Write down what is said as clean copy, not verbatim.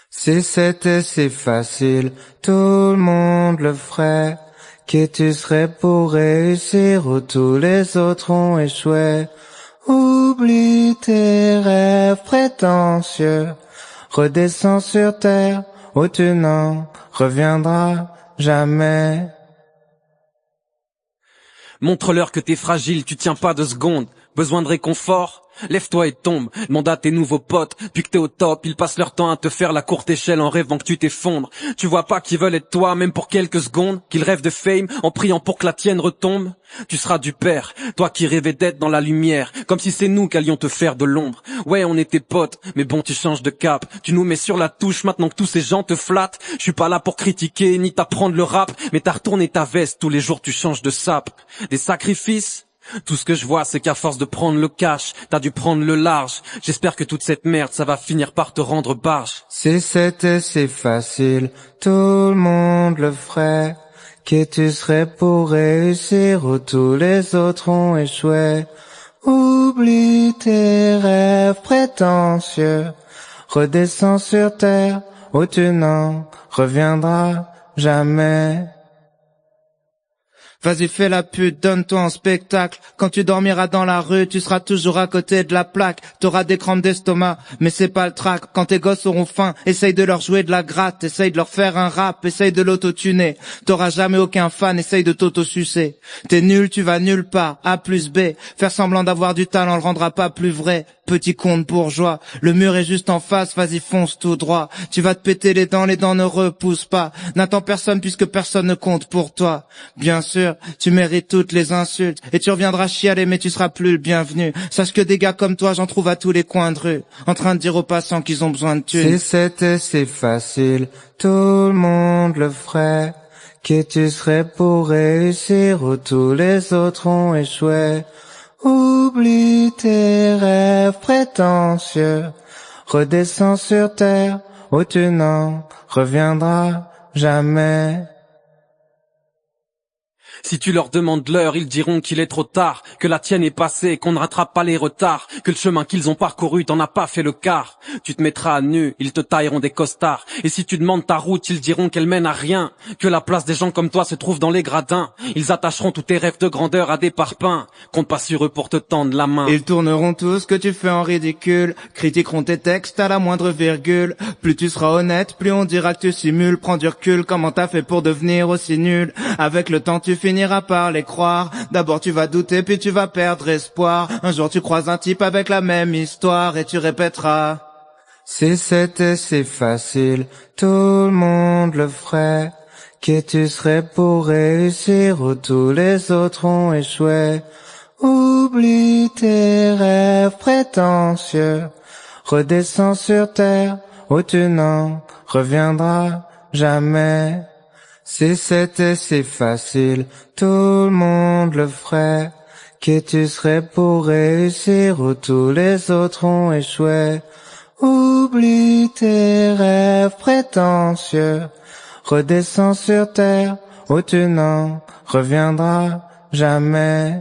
Si c'était si facile, tout le monde le ferait. Qui tu serais pour réussir où tous les autres ont échoué? Oublie tes rêves prétentieux, redescends sur terre où tu n'en reviendras jamais. Montre-leur que t'es fragile, tu tiens pas 2 secondes. Besoin de réconfort? Lève-toi et tombe, demande à tes nouveaux potes. Puis que t'es au top, ils passent leur temps à te faire la courte échelle en rêvant que tu t'effondres. Tu vois pas qu'ils veulent être toi, même pour quelques secondes, qu'ils rêvent de fame en priant pour que la tienne retombe. Tu seras du père, toi qui rêvais d'être dans la lumière, comme si c'est nous qu'allions te faire de l'ombre. Ouais, on était potes, mais bon, tu changes de cap. Tu nous mets sur la touche maintenant que tous ces gens te flattent. Je suis pas là pour critiquer, ni t'apprendre le rap, mais t'as retourné ta veste, tous les jours tu changes de sape. Des sacrifices? Tout ce que je vois, c'est qu'à force de prendre le cash, t'as dû prendre le large. J'espère que toute cette merde, ça va finir par te rendre barge. Si c'était si facile, tout le monde le ferait. Qui tu serais pour réussir où tous les autres ont échoué? Oublie tes rêves prétentieux, redescends sur terre où tu n'en reviendras jamais. Vas-y fais la pute, donne-toi en spectacle. Quand tu dormiras dans la rue, tu seras toujours à côté de la plaque. T'auras des crampes d'estomac, mais c'est pas le trac. Quand tes gosses auront faim, essaye de leur jouer de la gratte. Essaye de leur faire un rap, essaye de l'auto-tuner. T'auras jamais aucun fan, essaye de t'auto-sucer. T'es nul, tu vas nulle part, A plus B. Faire semblant d'avoir du talent le rendra pas plus vrai. Petit conte bourgeois, le mur est juste en face, vas-y fonce tout droit. Tu vas te péter les dents ne repoussent pas. N'attends personne puisque personne ne compte pour toi. Bien sûr, tu mérites toutes les insultes et tu reviendras chialer mais tu seras plus le bienvenu. Sache que des gars comme toi j'en trouve à tous les coins de rue, en train de dire aux passants qu'ils ont besoin de thunes. Si c'était si facile, tout le monde le ferait. Qui tu serais pour réussir où tous les autres ont échoué? Oublie tes rêves prétentieux, redescends sur terre où tu n'en reviendras jamais. Si tu leur demandes l'heure, ils diront qu'il est trop tard, que la tienne est passée, qu'on ne rattrape pas les retards, que le chemin qu'ils ont parcouru, t'en as pas fait le quart. Tu te mettras à nu, ils te tailleront des costards. Et si tu demandes ta route, ils diront qu'elle mène à rien, que la place des gens comme toi se trouve dans les gradins. Ils attacheront tous tes rêves de grandeur à des parpaings. Compte pas sur eux pour te tendre la main. Ils tourneront tout ce que tu fais en ridicule, critiqueront tes textes à la moindre virgule. Plus tu seras honnête, plus on dira que tu simules. Prends du recul, comment t'as fait pour devenir aussi nul? Avec le temps tu finiras par les croire. D'abord tu vas douter puis tu vas perdre espoir. Un jour tu croises un type avec la même histoire et tu répéteras: si c'était si facile, tout le monde le ferait. Qui tu serais pour réussir où tous les autres ont échoué? Oublie tes rêves prétentieux, redescends sur terre où tu n'en reviendras jamais. Si c'était si facile, tout le monde le ferait. Qui tu serais pour réussir où tous les autres ont échoué? Oublie tes rêves prétentieux, redescends sur terre où tu n'en reviendras jamais.